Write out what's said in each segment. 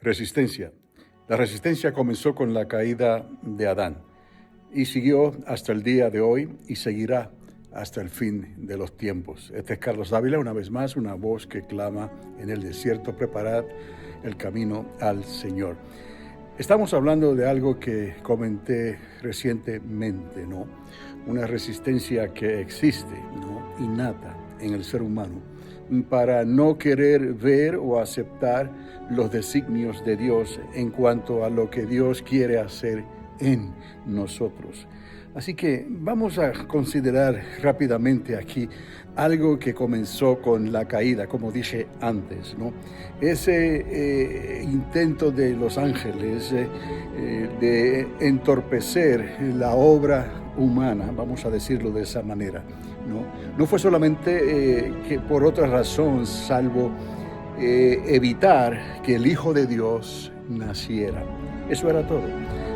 Resistencia. La resistencia comenzó con la caída de Adán y siguió hasta el día de hoy y seguirá hasta el fin de los tiempos. Este es Carlos Dávila, una vez más, una voz que clama en el desierto: preparad el camino al Señor. Estamos hablando de algo que comenté recientemente, ¿no? Una resistencia que existe, ¿no?, innata en el ser humano, para no querer ver o aceptar los designios de Dios en cuanto a lo que Dios quiere hacer en nosotros. Así que vamos a considerar rápidamente aquí algo que comenzó con la caída, como dije antes, ¿no? Ese intento de los ángeles de entorpecer la obra humana, vamos a decirlo de esa manera, ¿no? No fue solamente que por otra razón, salvo evitar que el Hijo de Dios naciera. Eso era todo.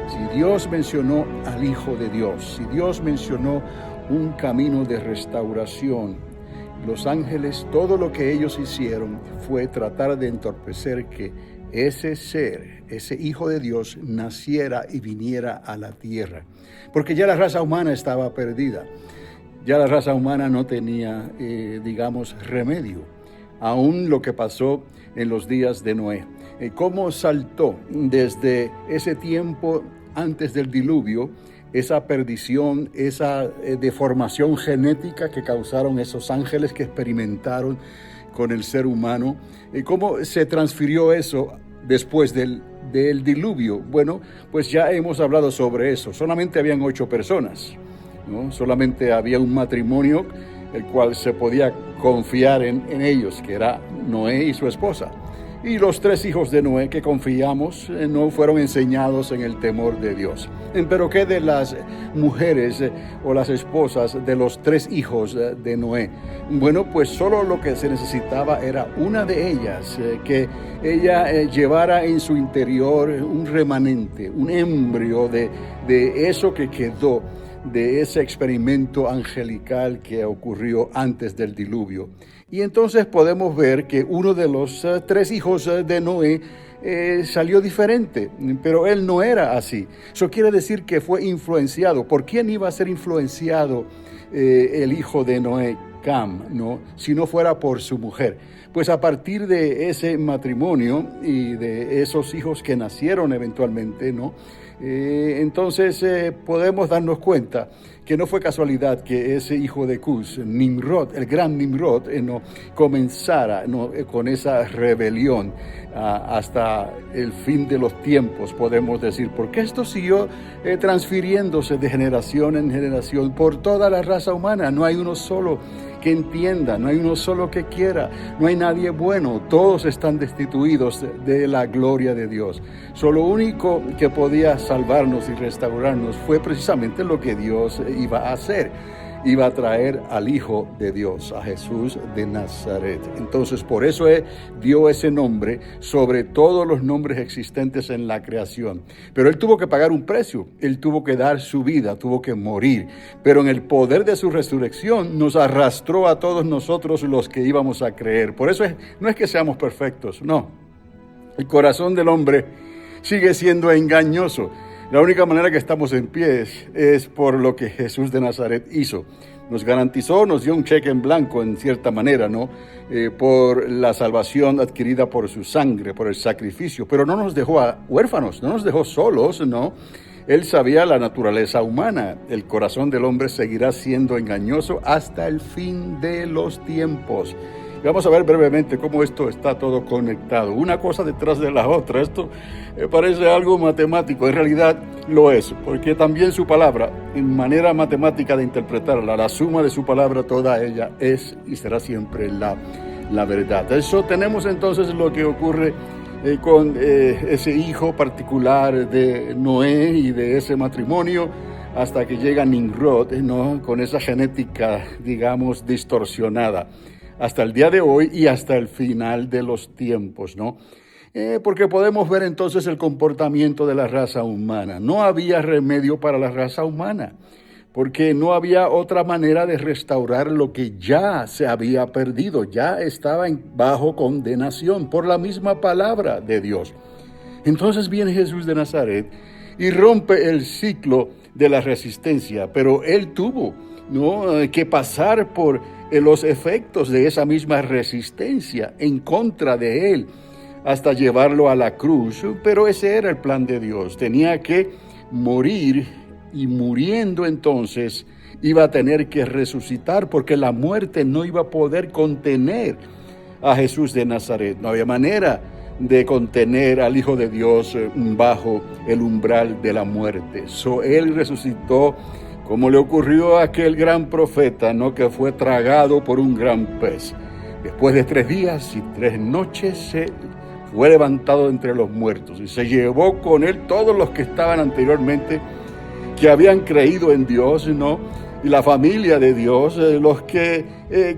Si Dios mencionó al Hijo de Dios, si Dios mencionó un camino de restauración, los ángeles, todo lo que ellos hicieron fue tratar de entorpecer que ese ser, ese Hijo de Dios, naciera y viniera a la tierra. Porque ya la raza humana estaba perdida. Ya la raza humana no tenía, remedio. Aún lo que pasó en los días de Noé. Cómo saltó desde ese tiempo antes del diluvio, esa perdición, esa deformación genética que causaron esos ángeles que experimentaron con el ser humano. ¿Cómo se transfirió eso después del diluvio? Bueno, pues ya hemos hablado sobre eso. Solamente habían 8 personas, ¿no? Solamente había un matrimonio el cual se podía confiar en ellos, que era Noé y su esposa. Y los 3 hijos de Noé que confiamos no fueron enseñados en el temor de Dios. Pero ¿qué de las mujeres o las esposas de los 3 hijos de Noé? Bueno, pues solo lo que se necesitaba era una de ellas, que ella llevara en su interior un remanente, un embrio de eso que quedó de ese experimento angelical que ocurrió antes del diluvio. Y entonces podemos ver que uno de los 3 hijos de Noé salió diferente, pero él no era así. Eso quiere decir que fue influenciado. ¿Por quién iba a ser influenciado el hijo de Noé, Cam, no? Si no fuera por su mujer. Pues a partir de ese matrimonio y de esos hijos que nacieron eventualmente, ¿no? Entonces podemos darnos cuenta que no fue casualidad que ese hijo de Cus, Nimrod, el gran Nimrod, no comenzara con esa rebelión hasta el fin de los tiempos, podemos decir, porque esto siguió transfiriéndose de generación en generación por toda la raza humana. No hay uno solo que entienda, no hay uno solo que quiera, no hay nadie bueno, todos están destituidos de la gloria de Dios. Lo único que podía salvarnos y restaurarnos fue precisamente lo que Dios iba a hacer. Iba a traer al Hijo de Dios, a Jesús de Nazaret. Entonces, por eso dio ese nombre sobre todos los nombres existentes en la creación. Pero Él tuvo que pagar un precio, Él tuvo que dar su vida, tuvo que morir. Pero en el poder de su resurrección nos arrastró a todos nosotros los que íbamos a creer. Por eso no es que seamos perfectos, no. El corazón del hombre sigue siendo engañoso. La única manera que estamos en pie es por lo que Jesús de Nazaret hizo. Nos garantizó, nos dio un cheque en blanco en cierta manera, ¿no? Por la salvación adquirida por su sangre, por el sacrificio. Pero no nos dejó huérfanos, no nos dejó solos, ¿no? Él sabía la naturaleza humana. El corazón del hombre seguirá siendo engañoso hasta el fin de los tiempos. Vamos a ver brevemente cómo esto está todo conectado, una cosa detrás de la otra. Esto parece algo matemático, en realidad lo es, porque también su palabra, en manera matemática de interpretarla, la suma de su palabra, toda ella es y será siempre la verdad. Eso tenemos entonces lo que ocurre con ese hijo particular de Noé y de ese matrimonio, hasta que llega Nimrod, ¿no?, con esa genética, distorsionada, hasta el día de hoy y hasta el final de los tiempos, ¿no? Porque podemos ver entonces el comportamiento de la raza humana. No había remedio para la raza humana, porque no había otra manera de restaurar lo que ya se había perdido, ya estaba bajo condenación por la misma palabra de Dios. Entonces viene Jesús de Nazaret y rompe el ciclo de la resistencia, pero él tuvo, ¿no?, que pasar por los efectos de esa misma resistencia en contra de él hasta llevarlo a la cruz. Pero ese era el plan de Dios. Tenía que morir, y muriendo entonces iba a tener que resucitar, porque la muerte no iba a poder contener a Jesús de Nazaret. No había manera de contener al Hijo de Dios bajo el umbral de la muerte. Él resucitó, como le ocurrió a aquel gran profeta, ¿no?, que fue tragado por un gran pez. Después de 3 días y 3 noches se fue levantado entre los muertos y se llevó con él todos los que estaban anteriormente, que habían creído en Dios, ¿no?, y la familia de Dios, los que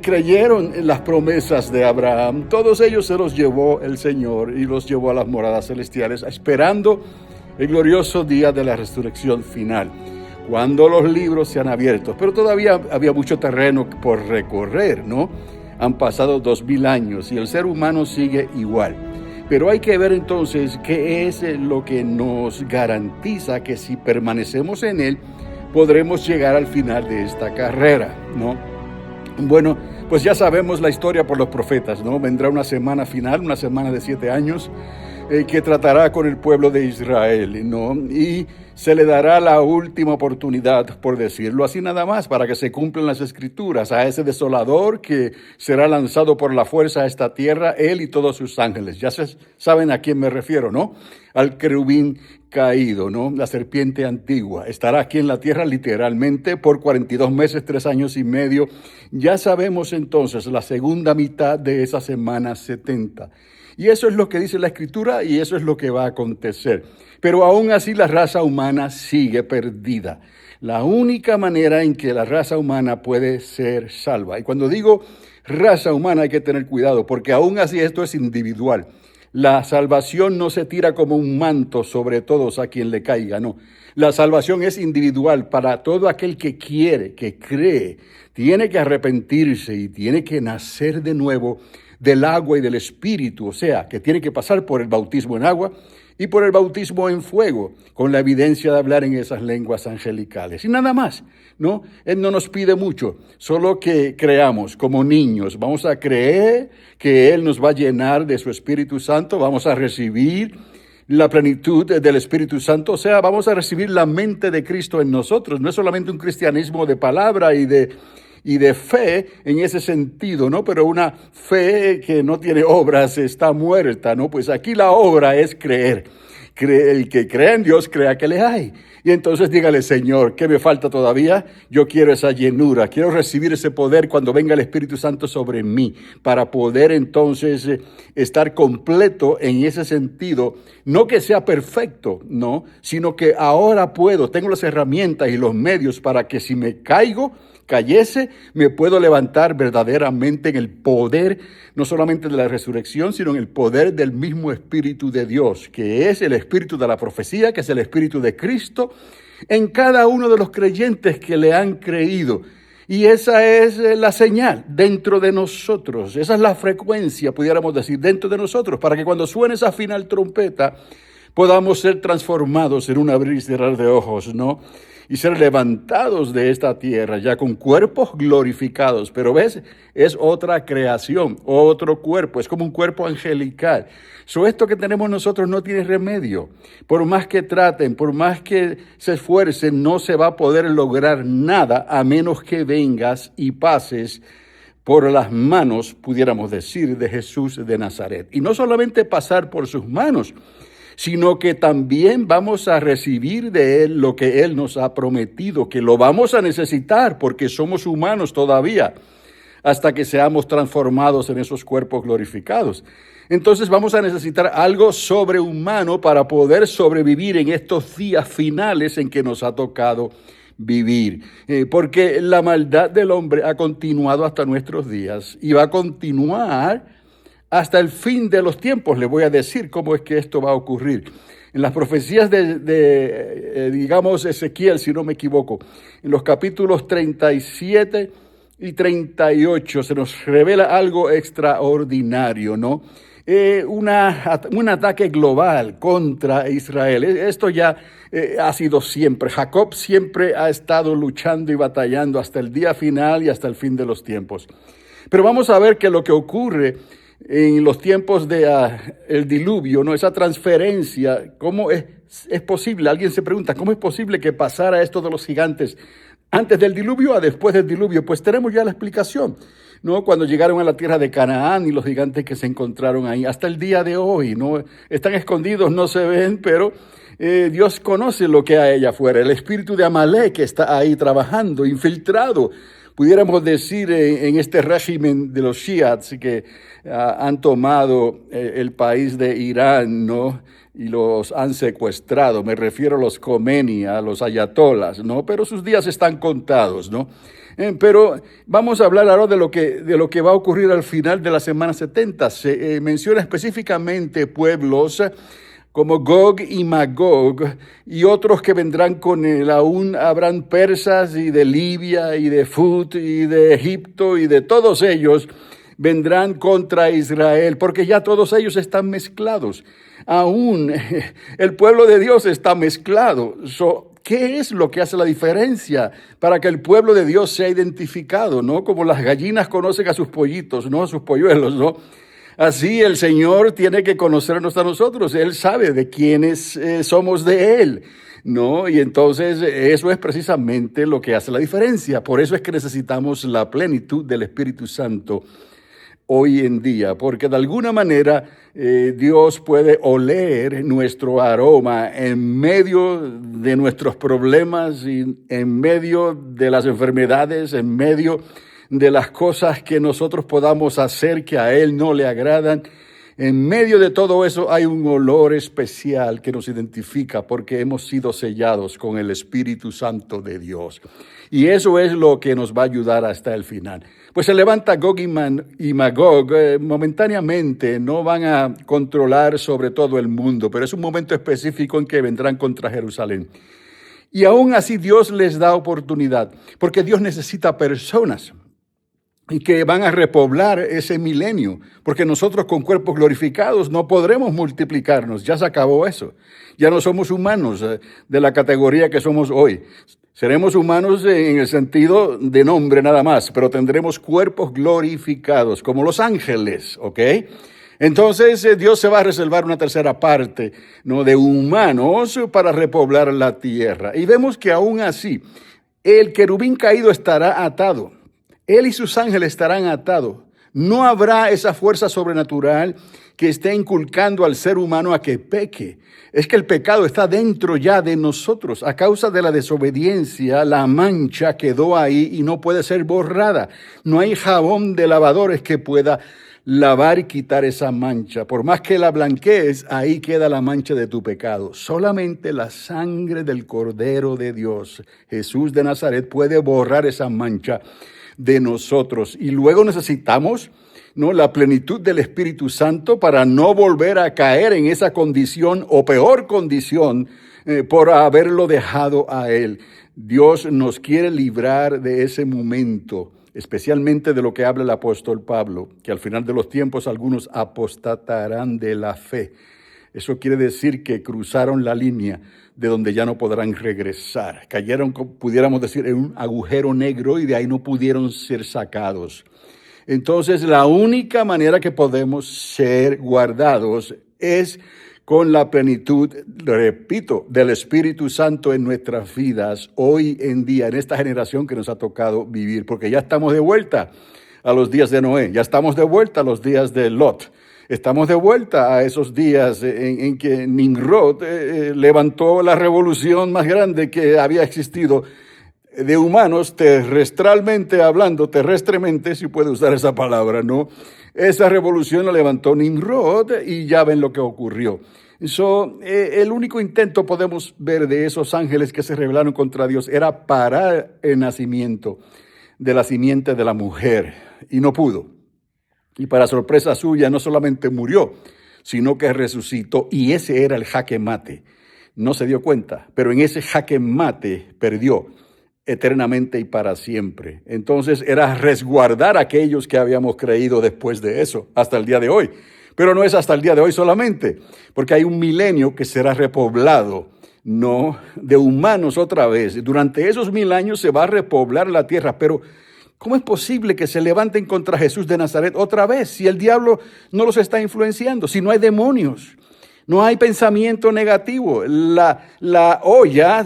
creyeron en las promesas de Abraham. Todos ellos se los llevó el Señor y los llevó a las moradas celestiales, esperando el glorioso día de la resurrección final, cuando los libros sean abiertos. Pero todavía había mucho terreno por recorrer, ¿no? Han pasado 2000 años y el ser humano sigue igual. Pero hay que ver entonces qué es lo que nos garantiza que si permanecemos en él, podremos llegar al final de esta carrera, ¿no? Bueno, pues ya sabemos la historia por los profetas, ¿no? Vendrá una semana final, una semana de 7 años, que tratará con el pueblo de Israel, ¿no? Y se le dará la última oportunidad, por decirlo así nada más, para que se cumplan las escrituras, a ese desolador que será lanzado por la fuerza a esta tierra, él y todos sus ángeles. Ya saben a quién me refiero, ¿no? Al querubín caído, ¿no? La serpiente antigua. Estará aquí en la tierra literalmente por 42 meses, 3 años y medio. Ya sabemos entonces la segunda mitad de esa semana 70. Y eso es lo que dice la Escritura y eso es lo que va a acontecer. Pero aún así la raza humana sigue perdida. La única manera en que la raza humana puede ser salva. Y cuando digo raza humana hay que tener cuidado, porque aún así esto es individual. La salvación no se tira como un manto sobre todos a quien le caiga, no. La salvación es individual para todo aquel que quiere, que cree. Tiene que arrepentirse y tiene que nacer de nuevo del agua y del Espíritu, o sea, que tiene que pasar por el bautismo en agua y por el bautismo en fuego, con la evidencia de hablar en esas lenguas angelicales. Y nada más, ¿no? Él no nos pide mucho, solo que creamos como niños. Vamos a creer que Él nos va a llenar de su Espíritu Santo, vamos a recibir la plenitud del Espíritu Santo, o sea, vamos a recibir la mente de Cristo en nosotros. No es solamente un cristianismo de palabra y de fe en ese sentido, ¿no? Pero una fe que no tiene obras está muerta, ¿no? Pues aquí la obra es creer. El que cree en Dios, crea que le hay. Y entonces dígale, Señor, ¿qué me falta todavía? Yo quiero esa llenura, quiero recibir ese poder cuando venga el Espíritu Santo sobre mí, para poder entonces estar completo en ese sentido. No que sea perfecto, no, sino que ahora tengo las herramientas y los medios para que si me cayese, me puedo levantar verdaderamente en el poder, no solamente de la resurrección, sino en el poder del mismo Espíritu de Dios, que es el Espíritu de la profecía, que es el Espíritu de Cristo, en cada uno de los creyentes que le han creído. Y esa es la señal dentro de nosotros, esa es la frecuencia, pudiéramos decir, dentro de nosotros, para que cuando suene esa final trompeta, podamos ser transformados en un abrir y cerrar de ojos, ¿no? Y ser levantados de esta tierra ya con cuerpos glorificados. Pero ves, es otra creación, otro cuerpo, es como un cuerpo angelical. Esto que tenemos nosotros no tiene remedio. Por más que traten, por más que se esfuercen, no se va a poder lograr nada a menos que vengas y pases por las manos, pudiéramos decir, de Jesús de Nazaret. Y no solamente pasar por sus manos, sino que también vamos a recibir de Él lo que Él nos ha prometido, que lo vamos a necesitar porque somos humanos todavía, hasta que seamos transformados en esos cuerpos glorificados. Entonces vamos a necesitar algo sobrehumano para poder sobrevivir en estos días finales en que nos ha tocado vivir, porque la maldad del hombre ha continuado hasta nuestros días y va a continuar hasta el fin de los tiempos. Le voy a decir cómo es que esto va a ocurrir. En las profecías digamos, Ezequiel, si no me equivoco, en los capítulos 37 y 38 se nos revela algo extraordinario, ¿no? un ataque global contra Israel. Esto ya ha sido siempre. Jacob siempre ha estado luchando y batallando hasta el día final y hasta el fin de los tiempos. Pero vamos a ver que lo que ocurre en los tiempos del diluvio, ¿no? Esa transferencia, ¿cómo es posible? Alguien se pregunta, ¿cómo es posible que pasara esto de los gigantes antes del diluvio a después del diluvio? Pues tenemos ya la explicación, ¿no? Cuando llegaron a la tierra de Canaán y los gigantes que se encontraron ahí, hasta el día de hoy, ¿no? Están escondidos, no se ven, pero Dios conoce lo que hay allá afuera. El espíritu de Amalek está ahí trabajando, infiltrado, pudiéramos decir, en este régimen de los Shiites que han tomado el país de Irán, ¿no? Y los han secuestrado. Me refiero a los Khomeini, a los ayatolas, ¿no? Pero sus días están contados, ¿no? Pero vamos a hablar ahora de lo que va a ocurrir al final de la semana 70. Se menciona específicamente pueblos como Gog y Magog, y otros que vendrán con él. Aún habrán persas y de Libia y de Fut y de Egipto, y de todos ellos vendrán contra Israel, porque ya todos ellos están mezclados. Aún el pueblo de Dios está mezclado. ¿Qué es lo que hace la diferencia para que el pueblo de Dios sea identificado, ¿no? Como las gallinas conocen a sus pollitos, ¿no? A sus polluelos, ¿no? Así el Señor tiene que conocernos a nosotros. Él sabe de quiénes somos de Él, ¿no? Y entonces eso es precisamente lo que hace la diferencia. Por eso es que necesitamos la plenitud del Espíritu Santo hoy en día, porque de alguna manera Dios puede oler nuestro aroma en medio de nuestros problemas y en medio de las enfermedades, en medio de las cosas que nosotros podamos hacer que a Él no le agradan. En medio de todo eso hay un olor especial que nos identifica porque hemos sido sellados con el Espíritu Santo de Dios. Y eso es lo que nos va a ayudar hasta el final. Pues se levanta Gog y Magog momentáneamente, no van a controlar sobre todo el mundo, pero es un momento específico en que vendrán contra Jerusalén. Y aún así Dios les da oportunidad, porque Dios necesita personas y que van a repoblar ese milenio, porque nosotros con cuerpos glorificados no podremos multiplicarnos, ya se acabó eso, ya no somos humanos de la categoría que somos hoy. Seremos humanos en el sentido de nombre nada más, pero tendremos cuerpos glorificados, como los ángeles, ¿ok? Entonces Dios se va a reservar una tercera parte, ¿no?, de humanos para repoblar la tierra. Y vemos que aún así, el querubín caído estará atado. Él y sus ángeles estarán atados. No habrá esa fuerza sobrenatural que esté inculcando al ser humano a que peque. Es que el pecado está dentro ya de nosotros. A causa de la desobediencia, la mancha quedó ahí y no puede ser borrada. No hay jabón de lavadores que pueda lavar y quitar esa mancha. Por más que la blanquees, ahí queda la mancha de tu pecado. Solamente la sangre del Cordero de Dios, Jesús de Nazaret, puede borrar esa mancha de nosotros. Y luego necesitamos, ¿no?, la plenitud del Espíritu Santo para no volver a caer en esa condición o peor condición por haberlo dejado a Él. Dios nos quiere librar de ese momento, especialmente de lo que habla el apóstol Pablo, que al final de los tiempos algunos apostatarán de la fe. Eso quiere decir que cruzaron la línea de donde ya no podrán regresar. Cayeron, pudiéramos decir, en un agujero negro y de ahí no pudieron ser sacados. Entonces, la única manera que podemos ser guardados es con la plenitud, repito, del Espíritu Santo en nuestras vidas hoy en día, en esta generación que nos ha tocado vivir, porque ya estamos de vuelta a los días de Noé, ya estamos de vuelta a los días de Lot. Estamos de vuelta a esos días en que Nimrod levantó la revolución más grande que había existido de humanos, terrestralmente hablando, terrestremente, si puede usar esa palabra, ¿no? Esa revolución la levantó Nimrod y ya ven lo que ocurrió. El único intento podemos ver de esos ángeles que se rebelaron contra Dios era parar el nacimiento de la simiente de la mujer y no pudo. Y para sorpresa suya, no solamente murió, sino que resucitó. Y ese era el jaque mate. No se dio cuenta, pero en ese jaque mate perdió eternamente y para siempre. Entonces era resguardar a aquellos que habíamos creído después de eso, hasta el día de hoy. Pero no es hasta el día de hoy solamente, porque hay un milenio que será repoblado, no de humanos otra vez. Durante esos 1000 años se va a repoblar la tierra, pero ¿cómo es posible que se levanten contra Jesús de Nazaret otra vez si el diablo no los está influenciando, si no hay demonios? No hay pensamiento negativo. La olla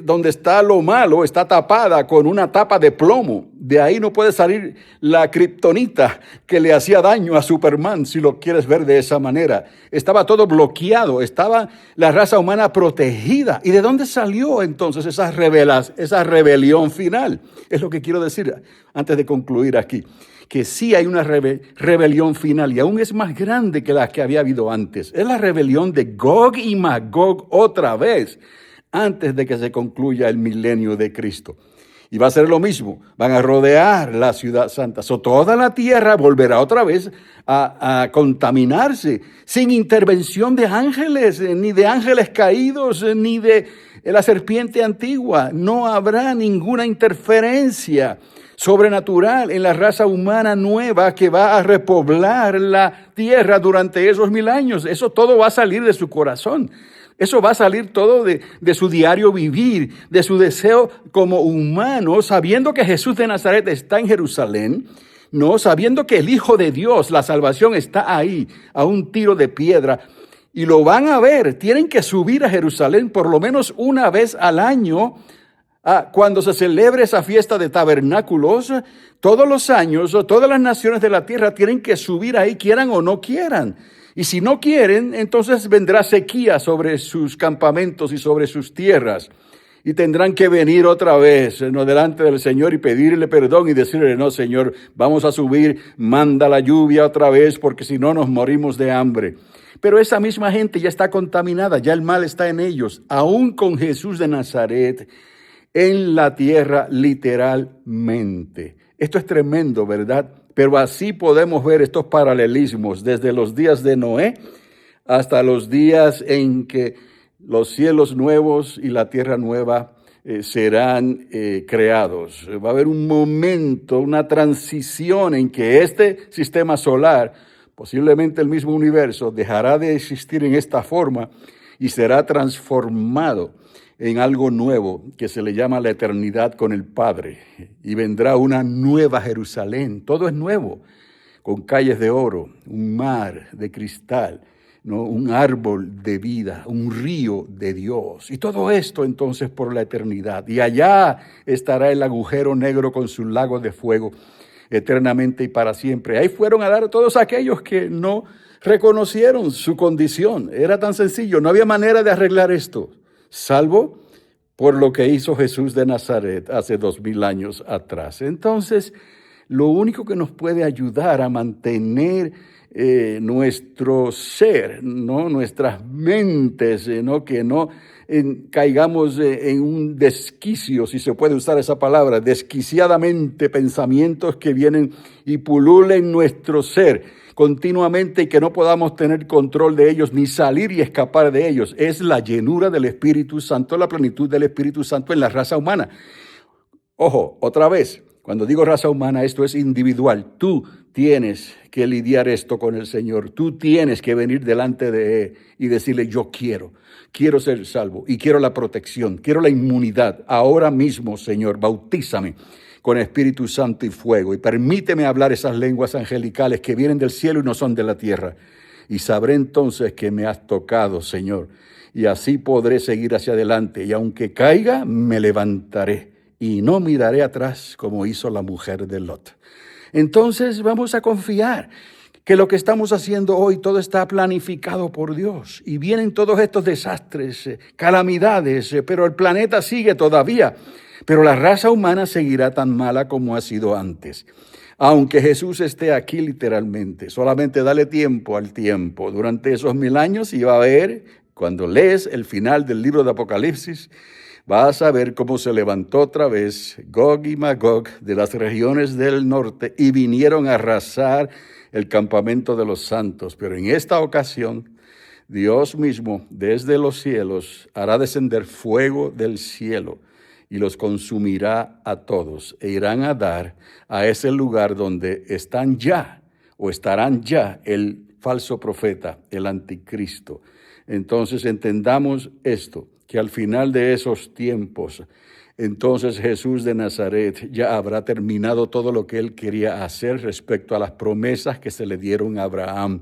donde está lo malo está tapada con una tapa de plomo. De ahí no puede salir la kriptonita que le hacía daño a Superman, si lo quieres ver de esa manera. Estaba todo bloqueado, estaba la raza humana protegida. ¿Y de dónde salió entonces esa rebelión final? Es lo que quiero decir antes de concluir aquí. Que sí hay una rebelión final y aún es más grande que la que había habido antes. Es la rebelión de Gog y Magog otra vez, antes de que se concluya el milenio de Cristo. Y va a ser lo mismo, van a rodear la ciudad santa. Toda la tierra volverá otra vez a contaminarse, sin intervención de ángeles, ni de ángeles caídos, ni de la serpiente antigua. No habrá ninguna interferencia sobrenatural en la raza humana nueva que va a repoblar la tierra durante esos 1000 años. Eso todo va a salir de su corazón. Eso va a salir todo de su diario vivir, de su deseo como humano, sabiendo que Jesús de Nazaret está en Jerusalén, no sabiendo que el Hijo de Dios, la salvación, está ahí, a un tiro de piedra. Y lo van a ver, tienen que subir a Jerusalén por lo menos una vez al año. Cuando se celebre esa fiesta de tabernáculos, todos los años, todas las naciones de la tierra tienen que subir ahí, quieran o no quieran. Y si no quieren, entonces vendrá sequía sobre sus campamentos y sobre sus tierras. Y tendrán que venir otra vez delante del Señor y pedirle perdón y decirle, no, Señor, vamos a subir, manda la lluvia otra vez, porque si no nos morimos de hambre. Pero esa misma gente ya está contaminada, ya el mal está en ellos, aún con Jesús de Nazaret en la tierra literalmente. Esto es tremendo, ¿verdad? Pero así podemos ver estos paralelismos desde los días de Noé hasta los días en que los cielos nuevos y la tierra nueva serán creados. Va a haber un momento, una transición en que este sistema solar, posiblemente el mismo universo, dejará de existir en esta forma y será transformado en algo nuevo que se le llama la eternidad con el Padre. Y vendrá una nueva Jerusalén. Todo es nuevo, con calles de oro, un mar de cristal, ¿no? Un árbol de vida, un río de Dios. Y todo esto entonces por la eternidad. Y allá estará el agujero negro con su lago de fuego eternamente y para siempre. Ahí fueron a dar a todos aquellos que no reconocieron su condición. Era tan sencillo, no había manera de arreglar esto, salvo por lo que hizo Jesús de Nazaret hace 2000 años atrás. Entonces, lo único que nos puede ayudar a mantener nuestro ser, ¿no? Nuestras mentes, ¿no? Que no caigamos en un desquicio, si se puede usar esa palabra, desquiciadamente pensamientos que vienen y pululen nuestro ser continuamente y que no podamos tener control de ellos ni salir y escapar de ellos. Es la llenura del Espíritu Santo, la plenitud del Espíritu Santo en la raza humana. Ojo, otra vez, cuando digo raza humana, esto es individual. Tú tienes que lidiar esto con el Señor. Tú tienes que venir delante de Él y decirle, yo quiero ser salvo y quiero la protección, quiero la inmunidad. Ahora mismo, Señor, bautízame con Espíritu Santo y fuego, y permíteme hablar esas lenguas angelicales que vienen del cielo y no son de la tierra. Y sabré entonces que me has tocado, Señor, y así podré seguir hacia adelante. Y aunque caiga, me levantaré y no miraré atrás como hizo la mujer de Lot. Entonces vamos a confiar que lo que estamos haciendo hoy todo está planificado por Dios. Y vienen todos estos desastres, calamidades, pero el planeta sigue todavía. Pero la raza humana seguirá tan mala como ha sido antes. Aunque Jesús esté aquí literalmente, solamente dale tiempo al tiempo. Durante esos 1000 años y va a ver, cuando lees el final del libro de Apocalipsis, vas a ver cómo se levantó otra vez Gog y Magog de las regiones del norte y vinieron a arrasar el campamento de los santos. Pero en esta ocasión, Dios mismo desde los cielos hará descender fuego del cielo y los consumirá a todos, e irán a dar a ese lugar donde están ya, o estarán ya, el falso profeta, el anticristo. Entonces entendamos esto, que al final de esos tiempos, entonces Jesús de Nazaret ya habrá terminado todo lo que él quería hacer respecto a las promesas que se le dieron a Abraham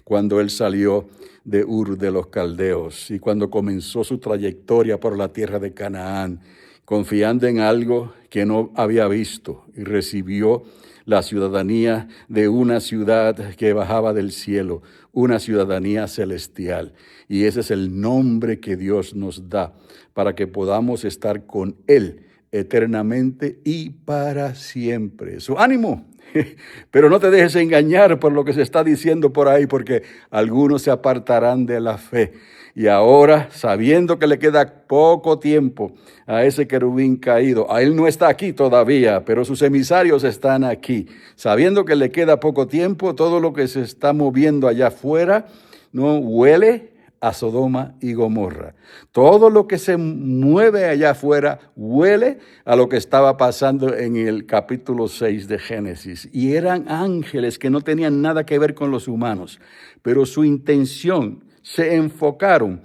cuando él salió de Ur de los Caldeos y cuando comenzó su trayectoria por la tierra de Canaán, confiando en algo que no había visto, y recibió la ciudadanía de una ciudad que bajaba del cielo, una ciudadanía celestial. Y ese es el nombre que Dios nos da para que podamos estar con Él eternamente y para siempre. Su ánimo. Pero no te dejes engañar por lo que se está diciendo por ahí, porque algunos se apartarán de la fe. Y ahora, sabiendo que le queda poco tiempo a ese querubín caído, a él no está aquí todavía, pero sus emisarios están aquí. Sabiendo que le queda poco tiempo, todo lo que se está moviendo allá afuera, no huele a Sodoma y Gomorra. Todo lo que se mueve allá afuera huele a lo que estaba pasando en el capítulo 6 de Génesis. Y eran ángeles que no tenían nada que ver con los humanos, pero su intención se enfocaron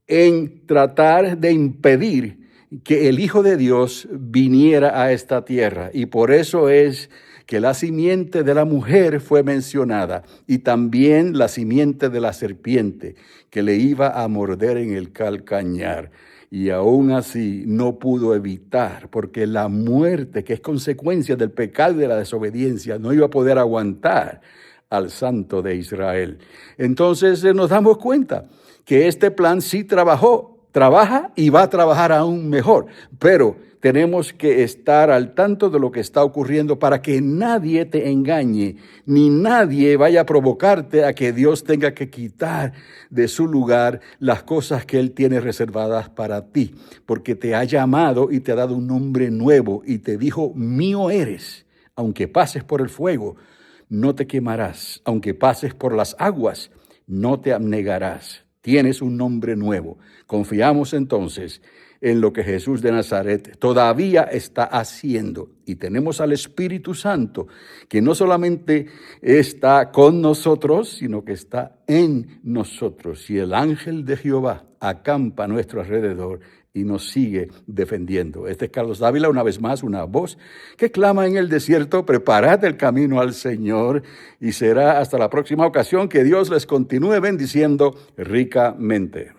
en tratar de impedir que el Hijo de Dios viniera a esta tierra. Y por eso es que la simiente de la mujer fue mencionada y también la simiente de la serpiente que le iba a morder en el calcañar. Y aún así no pudo evitar, porque la muerte, que es consecuencia del pecado y de la desobediencia, no iba a poder aguantar al Santo de Israel. Entonces nos damos cuenta que este plan sí trabaja y va a trabajar aún mejor, pero tenemos que estar al tanto de lo que está ocurriendo para que nadie te engañe, ni nadie vaya a provocarte a que Dios tenga que quitar de su lugar las cosas que Él tiene reservadas para ti, porque te ha llamado y te ha dado un nombre nuevo y te dijo, mío eres, aunque pases por el fuego, no te quemarás, aunque pases por las aguas, no te abnegarás. Tienes un nombre nuevo. Confiamos entonces en lo que Jesús de Nazaret todavía está haciendo. Y tenemos al Espíritu Santo, que no solamente está con nosotros, sino que está en nosotros. Y el ángel de Jehová acampa a nuestro alrededor y nos sigue defendiendo. Este es Carlos Dávila, una vez más, una voz que clama en el desierto, preparad el camino al Señor, y será hasta la próxima ocasión que Dios les continúe bendiciendo ricamente.